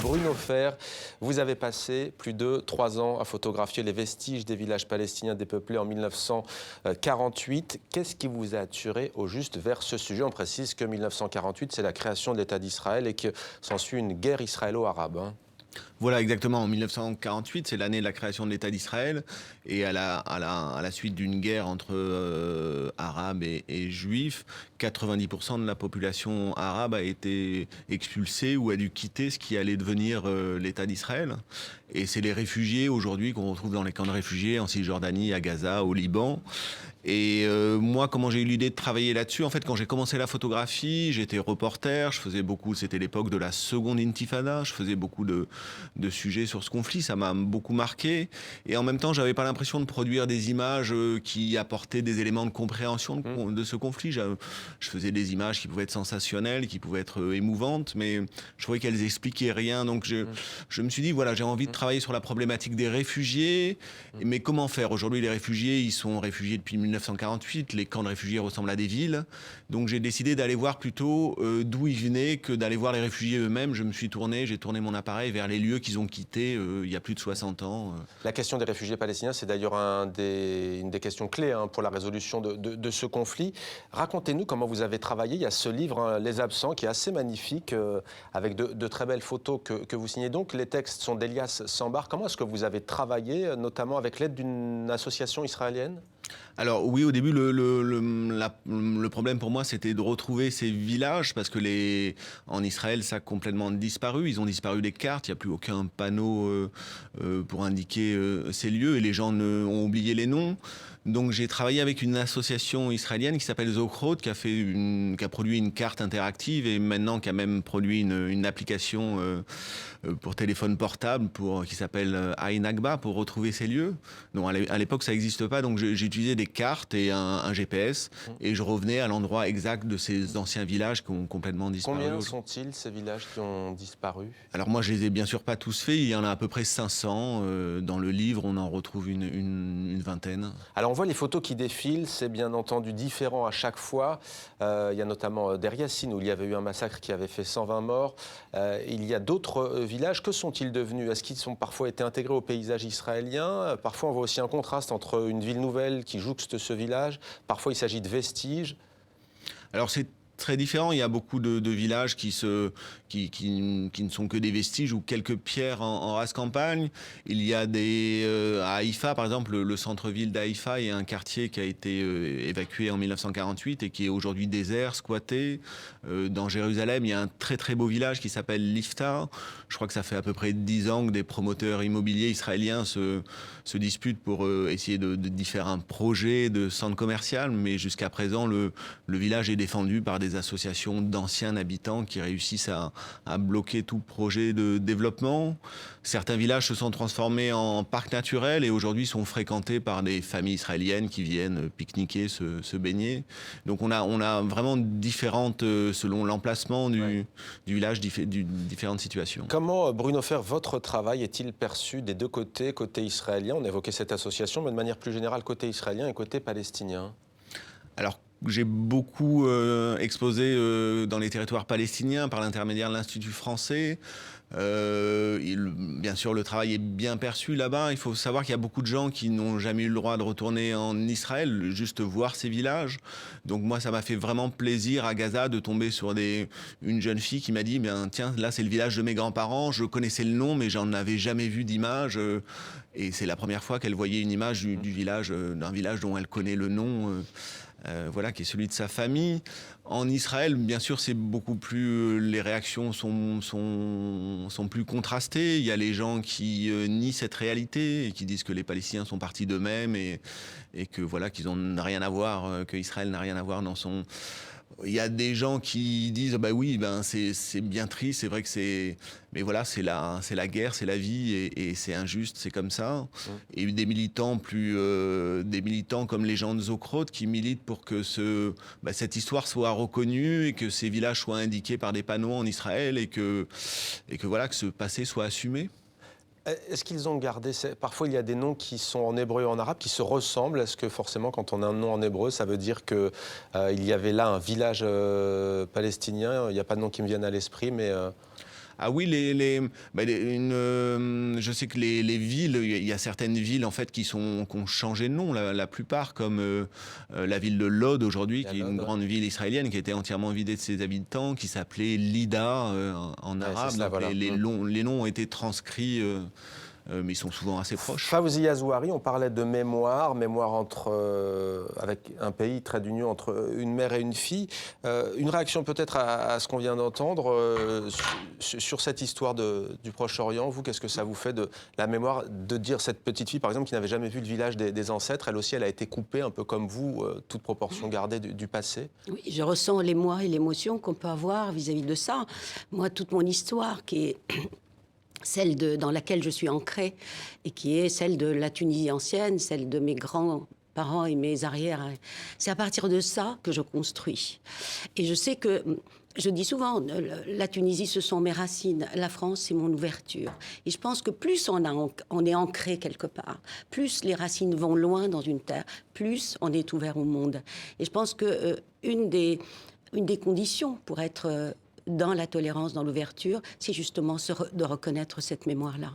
Bruno Fer, vous avez passé plus de 3 ans à photographier les vestiges des villages palestiniens dépeuplés en 1948. Qu'est-ce qui vous a attiré au juste vers ce sujet? On précise que 1948, c'est la création de l'État d'Israël et que s'ensuit une guerre israélo-arabe. Voilà, exactement. En 1948, c'est l'année de la création de l'État d'Israël. Et à la suite d'une guerre entre Arabes et Juifs, 90% de la population arabe a été expulsée ou a dû quitter ce qui allait devenir l'État d'Israël. Et c'est les réfugiés aujourd'hui qu'on retrouve dans les camps de réfugiés en Cisjordanie, à Gaza, au Liban. Et moi, comment j'ai eu l'idée de travailler là-dessus? En fait, quand j'ai commencé la photographie, j'étais reporter, je faisais beaucoup, c'était l'époque de la seconde intifada, je faisais beaucoup de sujets sur ce conflit, ça m'a beaucoup marqué. Et en même temps, j'avais pas l'impression de produire des images qui apportaient des éléments de compréhension de ce conflit. Je faisais des images qui pouvaient être sensationnelles, qui pouvaient être émouvantes, mais je trouvais qu'elles expliquaient rien. Donc je me suis dit, voilà, j'ai envie de travailler sur la problématique des réfugiés, mais comment faire? Aujourd'hui, les réfugiés, ils sont réfugiés depuis 1948, les camps de réfugiés ressemblent à des villes. Donc j'ai décidé d'aller voir plutôt d'où ils venaient que d'aller voir les réfugiés eux-mêmes. J'ai tourné mon appareil vers les lieux qu'ils ont quittés il y a plus de 60 ans. La question des réfugiés palestiniens, c'est d'ailleurs une des questions clés pour la résolution de ce conflit. Racontez-nous comment vous avez travaillé. Il y a ce livre, Les Absents, qui est assez magnifique, avec de très belles photos que vous signez. Donc les textes sont d'Elias Sambar. Comment est-ce que vous avez travaillé, notamment avec l'aide d'une association israélienne? Alors oui, au début, le problème pour moi, c'était de retrouver ces villages, parce que en Israël, ça a complètement disparu. Ils ont disparu des cartes, il n'y a plus aucun panneau pour indiquer ces lieux, et les gens ont oublié les noms. Donc j'ai travaillé avec une association israélienne qui s'appelle Zochrot, qui a produit une carte interactive, et maintenant qui a même produit une application pour téléphone portable qui s'appelle iNagba, pour retrouver ces lieux. Donc à l'époque, ça n'existe pas, donc j'utilisais des cartes et un GPS, et je revenais à l'endroit exact de ces anciens villages qui ont complètement disparu. Combien sont-ils, ces villages qui ont disparu? Alors moi, je les ai bien sûr pas tous faits, il y en a à peu près 500. Dans le livre, on en retrouve une vingtaine. Alors on voit les photos qui défilent, c'est bien entendu différent à chache fois. Il y a notamment Der Yassin, où il y avait eu un massacre qui avait fait 120 morts. Il y a d'autres villages. Que sont-ils devenus? Est-ce qu'ils ont parfois été intégrés au paysage israélien? Parfois on voit aussi un contraste entre une ville nouvelle qui jouxte ce village. Parfois il s'agit de vestiges. Alors c'est très différent. Il y a beaucoup de villages qui ne sont que des vestiges ou quelques pierres en rase campagne. Il y a à Haïfa, par exemple, le centre-ville d'Haïfa, il y a un quartier qui a été évacué en 1948 et qui est aujourd'hui désert, squatté. Dans Jérusalem, il y a un très très beau village qui s'appelle Lifta. Je crois que ça fait à peu près 10 ans que des promoteurs immobiliers israéliens se disputent pour essayer d'y faire un projet de centre commercial, mais jusqu'à présent, le village est défendu par des associations d'anciens habitants qui réussissent à bloquer tout projet de développement. Certains villages se sont transformés en parcs naturels et aujourd'hui sont fréquentés par des familles israéliennes qui viennent pique-niquer, se baigner. Donc on a vraiment différentes, selon l'emplacement du village, différentes situations. Comment, Bruno Fer, votre travail est-il perçu des deux côtés, côté israélien? On évoquait cette association, mais de manière plus générale, côté israélien et côté palestinien. Alors, j'ai beaucoup exposé dans les territoires palestiniens par l'intermédiaire de l'Institut français. Bien sûr, le travail est bien perçu là-bas. Il faut savoir qu'il y a beaucoup de gens qui n'ont jamais eu le droit de retourner en Israël, juste voir ces villages. Donc moi, ça m'a fait vraiment plaisir à Gaza de tomber sur une jeune fille qui m'a dit tiens, là c'est le village de mes grands-parents, je connaissais le nom mais j'en avais jamais vu d'image. Et c'est la première fois qu'elle voyait une image d'un village dont elle connaît le nom. Voilà, qui est celui de sa famille. En Israël, bien sûr, c'est beaucoup plus. Les réactions sont plus contrastées. Il y a les gens qui nient cette réalité et qui disent que les Palestiniens sont partis d'eux-mêmes et que voilà, qu'ils n'ont rien à voir, que Israël n'a rien à voir dans son. Il y a des gens qui disent oui, c'est bien triste, c'est vrai que c'est, mais voilà, c'est la guerre, c'est la vie et c'est injuste, c'est comme ça. Et des militants comme les gens de Zochrot qui militent pour que cette histoire soit reconnue et que ces villages soient indiqués par des panneaux en Israël et que voilà, que ce passé soit assumé. Est-ce qu'ils ont gardé... Parfois, il y a des noms qui sont en hébreu et en arabe qui se ressemblent. Est-ce que forcément, quand on a un nom en hébreu, ça veut dire qu'il y avait là un village palestinien? Il n'y a pas de nom qui me vienne à l'esprit, mais... Ah oui, je sais que les villes, il y a certaines villes en fait qui ont changé de nom, la plupart, comme la ville de Lod aujourd'hui, qui est une grande ville israélienne qui était entièrement vidée de ses habitants, qui s'appelait Lida en arabe. ça, Donc voilà. les noms ont été transcrits, mais ils sont souvent assez proches. Fawzi Azouari, on parlait de mémoire avec un pays, trait d'union entre une mère et une fille. Une réaction peut-être à ce qu'on vient d'entendre sur cette histoire du Proche-Orient. Vous, qu'est-ce que ça vous fait de la mémoire de dire cette petite fille, par exemple, qui n'avait jamais vu le village des ancêtres, elle aussi, elle a été coupée, un peu comme vous, toute proportion gardée du passé? Oui, je ressens l'émoi et l'émotion qu'on peut avoir vis-à-vis de ça. Moi, toute mon histoire, qui est celle dans laquelle je suis ancrée, et qui est celle de la Tunisie ancienne, celle de mes grands-parents et mes arrières, c'est à partir de ça que je construis. Et je sais que, je dis souvent, la Tunisie, ce sont mes racines, la France, c'est mon ouverture. Et je pense que plus on est ancré quelque part, plus les racines vont loin dans une terre, plus on est ouvert au monde. Et je pense que une des conditions pour être dans la tolérance, dans l'ouverture, c'est justement de reconnaître cette mémoire-là.